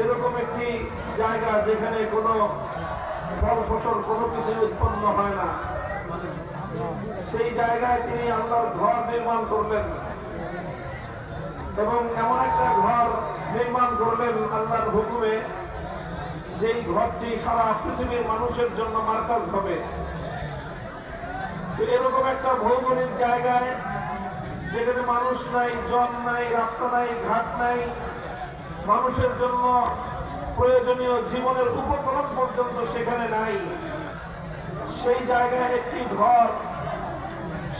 এরকম একটি জায়গা যেখানে কোনো ফল ফসল কোনো কিছু উৎপন্ন হয় না, সেই জায়গায় তিনি আল্লাহর ঘর নির্মাণ করলেন এবং এমন একটা ঘর নির্মাণ করলেন আল্লাহর হুকুমে, যেই ঘরটি সারা পৃথিবীর মানুষের জন্য মার্কাজ হবে। এরকম একটা ভৌগোলিক জায়গায় যেখানে মানুষ নাই, জন নাই, রাস্তা নাই, ঘাট নাই, মানুষের জন্য প্রয়োজনীয় জীবনের উপকরণ পর্যন্ত সেখানে নাই, সেই জায়গায় একটি ঘর,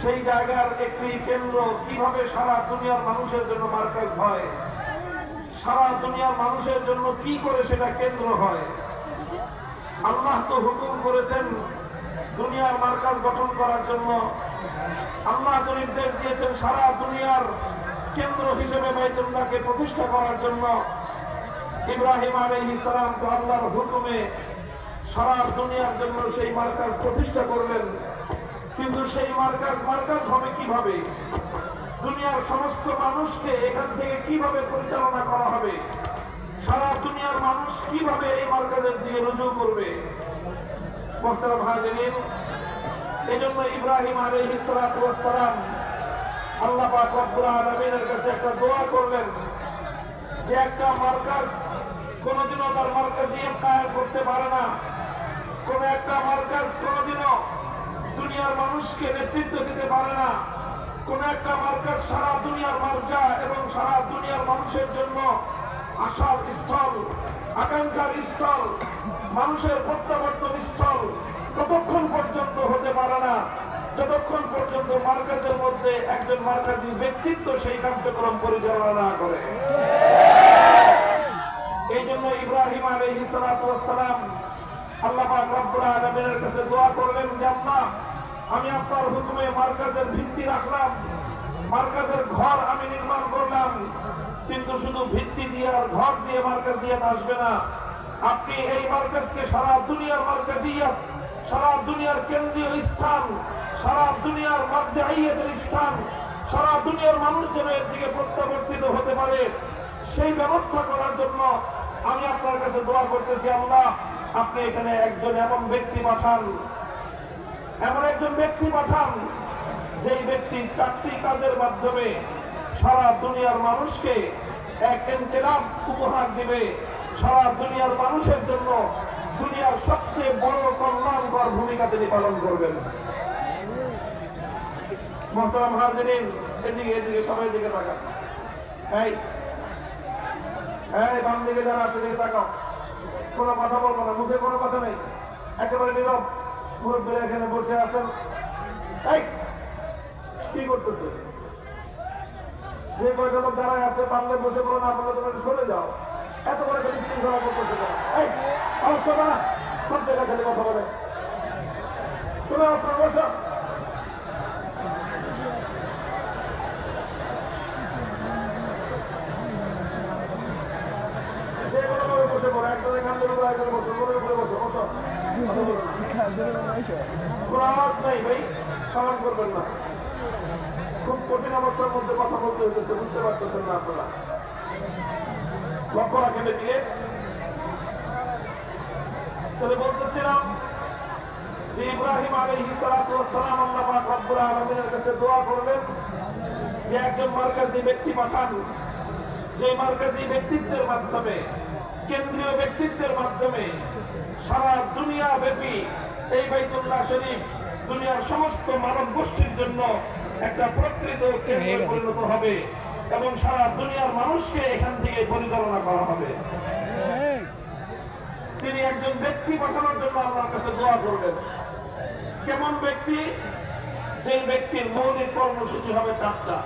সেই জায়গার একটি কেন্দ্র কিভাবে সারা দুনিয়ার মানুষের জন্য মার্কাজ হয়, সারা দুনিয়ার মানুষের জন্য কি করে সেটা কেন্দ্র হয়। আল্লাহ তো হুকুম করেছেন দুনিয়ার মার্কাজ গঠন করার জন্য, আল্লাহ তো নির্দেশ দিয়েছেন সারা দুনিয়ার কেন্দ্র হিসেবে বাইতুল্লাহকে প্রতিষ্ঠা করার জন্য। ইব্রাহিম আলাইহিস সালাম তো আল্লাহর হুকুমে সারা দুনিয়ার জন্য সেই মার্কাজ প্রতিষ্ঠা করলেন, কিন্তু সেই মার্কাজ হবে কিভাবে? দুনিয়ার সমস্ত মানুষকে এখান থেকে কিভাবে পরিচালনা করা হবে? সারা দুনিয়ার মানুষ কিভাবে এই মার্কাজের দিকে রুজু করবে? মুহতারাম হাজিরিন, এজন্য ইব্রাহিম আলাইহিস সালাম আল্লাহ পাক রব্বুল আলামিনের কাছে একটা দোয়া করলেন যে একটা মার্কাজ কোনদিনও তার মার্কাজিয়ত কায়েম করতে পারে না, কোন একটা মার্কাজ কোনদিনও দুনিয়ার মানুষকে নেতৃত্ব দিতে পারে না, কোন একটা মার্কাজ সারা দুনিয়ার মার্জা এবং সারা দুনিয়ার মানুষের জন্য আশার স্থল, আকাঙ্ক্ষার স্থল, মানুষের প্রত্যাবর্তন স্থল ততক্ষণ পর্যন্ত হতে পারে না যতক্ষণ পর্যন্ত মার্কাজের মধ্যে একজন মার্কাজি ব্যক্তিত্ব সেই কার্যক্রম পরিচালনা না করে। এই জন্য ইব্রাহিম আলাইহিস সালাম আল্লাহ পাক রব্বুল আলামিনের কাছে দোয়া করলেন যে আল্লাহ, আমি আপনার হুকুমে মার্কাজের ভিত্তি রাখলাম, মার্কাজের ঘর আমি নির্মাণ করলাম, কিন্তু শুধু ভিত্তি দিয়ে আর ঘর দিয়ে মার্কাজিয়াত আসবে না, আপনি এই মার্কাজকে সারা দুনিয়ার মার্কাজিয়াত, সারা দুনিয়ার কেন্দ্রীয় স্থান, সারা দুনিয়ার মার্জাইয়াতের স্থান, সারা দুনিয়ার মানুষ যেন এর দিকে প্রত্যাবর্তিত হতে পারে, সেই ব্যবস্থা করার জন্য আমি আপনার কাছে দোয়া করতেছি। আল্লাহ, আপনি এখানে একজন এমন ব্যক্তি পাঠান, এমন একজন ব্যক্তি পাঠান যেই ব্যক্তি চারটি কাজের মাধ্যমে সারা দুনিয়ার মানুষকে এক ইনকিলাব উপহার দিবে, সারা দুনিয়ার মানুষের জন্য দুনিয়ার সবচেয়ে বড় কল্যাণকর ভূমিকা তিনি পালন করবেন। মুহতারাম হাজিরিন, এদিকে সবাই দিকে তাকান, এই বাম দিকে যারা আছে দিকে তাকাও, কোনো কথা বলবো না, মুখে কোনো কথা নেই, একেবারে নীরব। মুরব্বীরা এখানে বসে আছেন, এই কি করতেছে? যে কয়টা লোক দাঁড়ায় আছে পারলে বসে পড়ো, না পারলে তোমরা সরে যাও। এত বড় একটা বিশৃঙ্খলা করতেছে, এই আওয়াজ করবা না, সব জায়গায় খালি কথা বলে, তুমি আওয়াজ করে বসো। যে কোনো ভাবে বসে পড়ো, একজন এখান থেকে বসো, বসো বসো বসো, কোনো আওয়াজ নাই ভাই, সালাম করবেন না। খুব কঠিন অবস্থার মধ্যে কথা বলতে হইতেছে, বুঝতে পারতেছেন না আপনারা, লক্ষ্য রাখেন এদিকে। তাহলে বলতেছিলাম যে ইব্রাহিম আলাইহিস সালাম আল্লাহ পাক রব্বুল আলামিনের কাছে দোয়া করলেন যে একজন মার্কাজি ব্যক্তি পাঠান, যে মার্কাজি ব্যক্তিত্বের মাধ্যমে, কেন্দ্রীয় ব্যক্তিত্বের মাধ্যমে সারা দুনিয়া ব্যাপী এই বাইতুল্লাহ শরীফ দুনিয়ার সমস্ত মানব গোষ্ঠীর জন্য একটা প্রকৃত কেন্দ্রে পরিণত হবে এবং সারা দুনিয়ার মানুষকে এখান থেকে পরিচালনা করা হবে। তিনি একজন ব্যক্তি পাঠানোর জন্য আল্লাহর কাছে দোয়া করবেন। কেমন ব্যক্তি? যে ব্যক্তির মৌলিক কর্মসূচি হবে চারটা।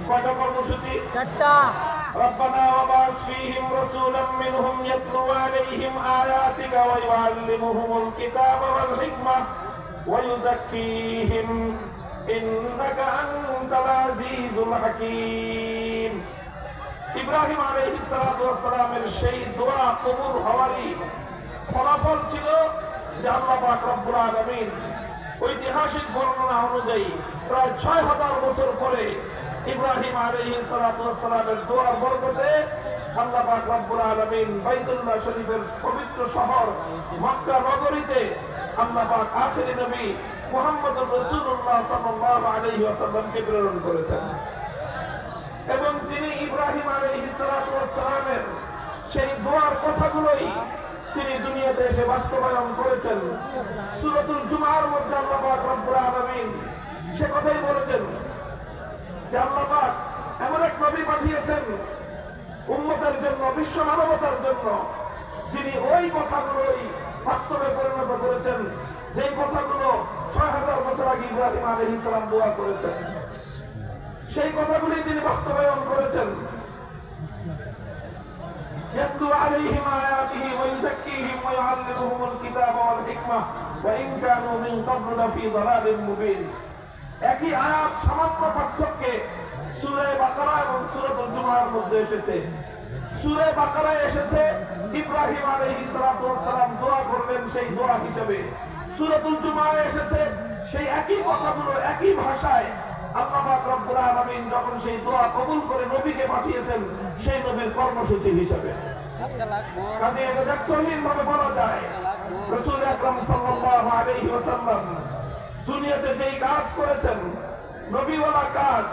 কয়টা কর্মসূচি? চারটা। ربنا وبعث فيهم رسولا منهم يتلو عليهم آياتك ويعلمهم الكتاب والحكمة ويزكيهم إنك أنت العزيز الحكيم। ইব্রাহিম আলাইহিস সালামের সেই দোয়া কবুল হওয়ারই ফলাফল ছিল যে আল্লাহ পাক রব্বুল আলামিন ঐতিহাসিক বর্ণনা অনুযায়ী প্রায় 6000 বছর পরে ইব্রাহিম আলাইহিস সালামের দোয়ার বরকতে আল্লাহ পাক রব্বুল আলামিন বাইতুল্লাহ শরীফের পবিত্র শহর মক্কা নগরীতে আল্লাহ পাক আখিরি নবী মুহাম্মদুর রাসূলুল্লাহ সাল্লাল্লাহু আলাইহি ওয়াসাল্লামকে প্রেরণ করেছেন এবং তিনি ইব্রাহিম আলাইহিস সালাতু ওয়াস সালামের সেই দোয়ার কথাগুলোই তিনি দুনিয়াতে এসে বাস্তবায়ন করেছেন। সূরাতুল জুমার মধ্যে আল্লাহ পাক রব্বুল আলামিন সে কথাই বলেছেন যে আল্লাহ পাক এমন এক নবী পাঠিয়েছেন উম্মতের জন্য, বিশ্ব মানবতার জন্য, যিনি ওই কথাগুলোই বাস্তবে পরিণত করেছেন যেই কথাগুলো ৬০০০ বছর আগে ইব্রাহিম আলাইহিস সালাম দোয়া করেছেন, সেই কথাগুলি তিনি বাস্তবায়ন করেছেন। ইয়াতলু আলাইহিম আয়াতিহি ওয়া ইউযাক্কিহিম ওয়া ইউআল্লিমুহুমুল কিতাবা ওয়াল হিকমাহ ওয়া ইন কানূ মিন ক্বাবলু লাফী যালালিন মুবিন। একই আয়াত সামান্য পার্থক্যে সূরা বাকারা এবং সূরাতুল জুমার মধ্যে এসেছে। সূরা বাকারায় এসেছে ইব্রাহিম আলাইহিস সালাতু ওয়াস সালাম দোয়া করলেন সেই দোয়া হিসেবে। সূরাতুল জুমায় এসেছে সেই একই কথাগুলো একই ভাষায় আল্লাহ পাক রব্বুল আলামিন যখন সেই দোয়া কবুল করে নবীকে পাঠিয়েছেন সেই নবীর কর্মসূচি হিসেবে। কাজে এটা যথার্থভাবে বলা যায় রাসূল আকরাম সাল্লাল্লাহু আলাইহি ওয়াসাল্লাম দুনিয়াতে যেই কাজ করেছেন, নবীওয়ালা কাজ,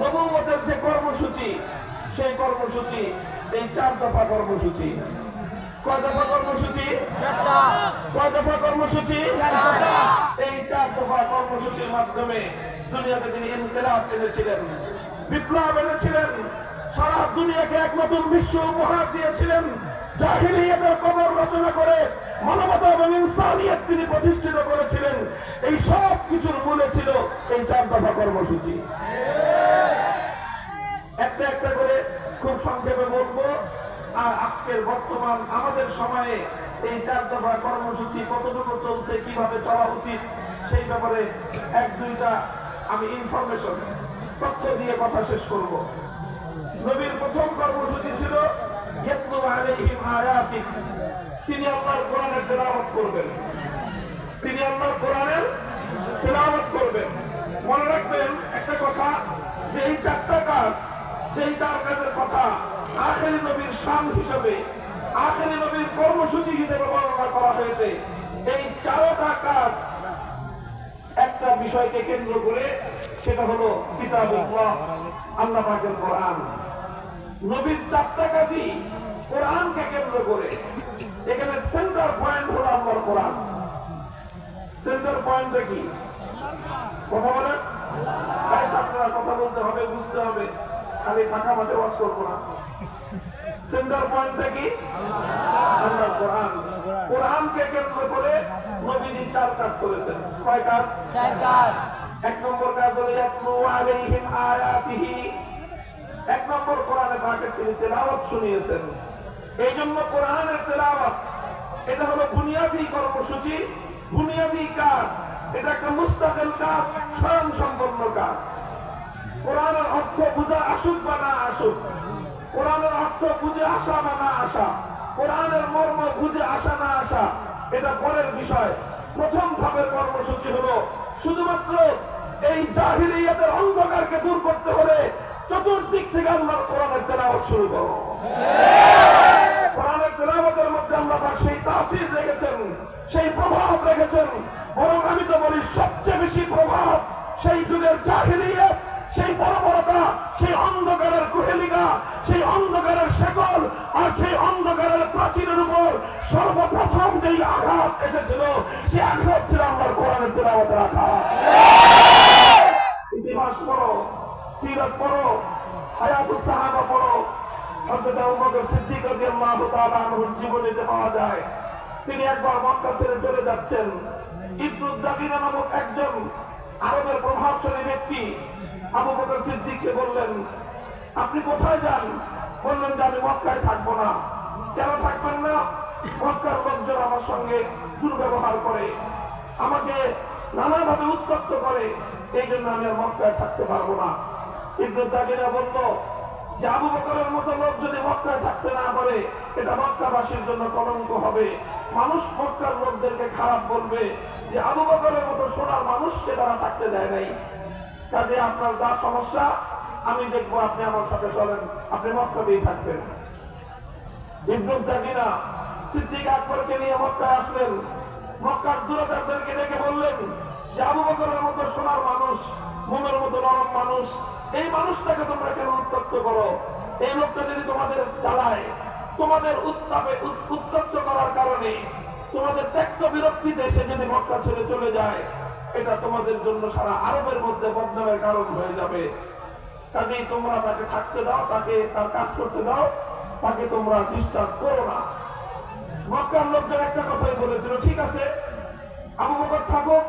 নবুয়তের যে কর্মসূচি, সেই কর্মসূচি এই ৪ দফা কর্মসূচি। কয় দফা কর্মসূচি? ৪টা। কয় দফা কর্মসূচি? ৪টা। এই ৪ দফা কর্মসূচির মাধ্যমে দুনিয়াতে তিনি ইনকিলাব এনেছিলেন, বিপ্লব এনেছিলেন, সারা দুনিয়াকে এক নতুন বিশ্ব উপহার দিয়েছিলেন। জাহিলিয়াতের কবর রচনা করে মানবতা এবং ইনসানিয়ত তিনি প্রতিষ্ঠিত করেছিলেন। এই সব কিছুর মূলে ছিল এই ৪ দফা কর্মসূচি। একটা একটা করে খুব সংক্ষেপে বলবো। আর আজকের বর্তমান আমাদের সময়ে এই ৪ দফা কর্মসূচি কতটুকু চলছে, কিভাবে চলা উচিত, সেই ব্যাপারে ১-২টা আমি ইনফরমেশন, তথ্য দিয়ে কথা শেষ করব। নবীর প্রথম কর্মসূচি ছিল ইয়াতলু আলাইহিম আয়াতিক, তিনি আল্লাহর কোরআনের তেলাওয়াত করবেন। তিনি আল্লাহর কোরআনের তেলাওয়াত করবেন। মনে রাখবেন একটা কথা, যে এই ৪টা কাজ, যেই ৪ কাজের কথা আখেরি নবীর শান হিসেবে, আখেরি নবীর কর্মসূচি হিসেবে বর্ণনা করা হয়েছে, এই ৪টা কাজ একটা বিষয়কে কেন্দ্র করে, সেটা হলো কিতাবুল্লাহ, আল্লাহ পাকের কোরআন। নবীর ৪টা কাজই কোরআনকে কেন্দ্র করে। এখানে সেন্টার পয়েন্ট হলো আল্লাহর কোরআন। সেন্টার পয়েন্টটা কি? কথা বলেন। আপনারা কথা বলতে হবে, বুঝতে হবে, খালি ফাঁকা মাঠে ওয়াজ করবো না। সেন্টার পয়েন্টটা কি? আল্লাহর কোরআন। কোরআনকে কেন্দ্র করে নবীজি ৪ কাজ করেছেন। কয় কাজ? ৪ কাজ। ১ নম্বর কাজ হলো ইয়াতলু আলাইহিম আয়াতিহি। ১ নম্বর কোরআনে পাকের তিনি তেলাওয়াত শুনিয়েছেন। এই জন্য কোরআনের তেলাওয়াত এটা হলো বুনিয়াদী কর্মসূচি, বুনিয়াদী কাজ। এটা একটা মুস্তাকিল কাজ, স্বয়ংসম্পন্ন কাজ। কোরআনের অর্থ বুঝা আসুক বা না আসুক, কোরআনের অর্থ বুঝে আসা বা না আসা, কোরআনের মর্ম বুঝে আসা না আসা, এটা পরের বিষয়। প্রথম ধাপের কর্মসূচি হলো শুধুমাত্র এই জাহিলিয়াতের অন্ধকারকে দূর করতে হলে চতুর্দিক থেকে আল্লাহর কোরআনের তেলাওয়াত শুরু করো। কোরআনের তেলাওয়াতের মধ্যে আল্লাহ পাক সেই তাসির রেখেছেন, সেই প্রভাব রেখেছেন। বরং আমি তো বলি সবচেয়ে বেশি প্রভাব সেই যুগের জাহিলিয়াত, সেই বর্বরতা, সেই অন্ধকারের কুহেলিকা, সেই অন্ধকারের শেকল আর সেই অন্ধকারের প্রাচীরের উপর সর্বপ্রথম যেই আঘাত এসেছিল, সেই আঘাত ছিল আল্লাহর কোরআনের তেলাওয়াতের আঘাত। ইতিহাস পড়ো, সিরাত পড়ো, হায়াতুস সাহাবা পড়ো, হযরত আবু বকর সিদ্দিক রাদিয়াল্লাহু তাআলা আনহুর জীবনীতে পাওয়া যায়। তিনি একবার মক্কা ছেড়ে চলে যাচ্ছেন। ইবনুদ দাবিনা নামক একজন আরবের প্রভাবশালী ব্যক্তি আবু বকর সিদ্দিককে বললেন, আপনি কোথায় যান? বললেন যে আমি মক্কায় থাকবো না। কেন থাকবেন না? মক্কার লোকজন আমার সঙ্গে দুর্ব্যবহার করে, আমাকে নানাভাবে উত্তপ্ত করে, এই জন্য আমি আর মক্কায় থাকতে পারবো না। ইবনুদ দাবিনা বলল যে আবু বকরের মতো লোক যদি মক্কায় থাকতে না পারে, এটা মক্কাবাসীর জন্য কলঙ্ক হবে। মানুষ মক্কার লোকদেরকে খারাপ বলবে যে আবু বকরের মতো সোনার মানুষকে তারা থাকতে দেয় নাই। কাজে আপনার যা সমস্যা আমি দেখবো, আপনি আমার সাথে চলেন, আপনি মক্কাতেই থাকবেন। ইবনুল তাকিনা সিদ্দিক আকবরকে নিয়ে মক্কায় আসলেন। মক্কার দুরাচারদেরকে ডেকে বললেন যে আবু বকরের মতো সোনার মানুষ, মনের মতো নরম মানুষ, এই মানুষটাকে তোমরা কেন উত্তপ্ত করো? এই লোকটা যদি তোমাদের চালায়, তোমাদের উত্তপ্ত করার কারণে তোমাদের ত্যক্ত বিরক্তি দেশে যদি মক্কা ছেড়ে চলে যায়, এটা তোমাদের জন্য সারা আরবের মধ্যে বদনামের কারণ হয়ে যাবে। কাজেই তোমরা তাকে থাকতে দাও, তাকে তার কাজ করতে দাও, তাকে তোমরা ডিস্টার্ব করো না। মক্কার লোকজন একটা কথাই বলেছিল, ঠিক আছে আবু বকর থাকুক,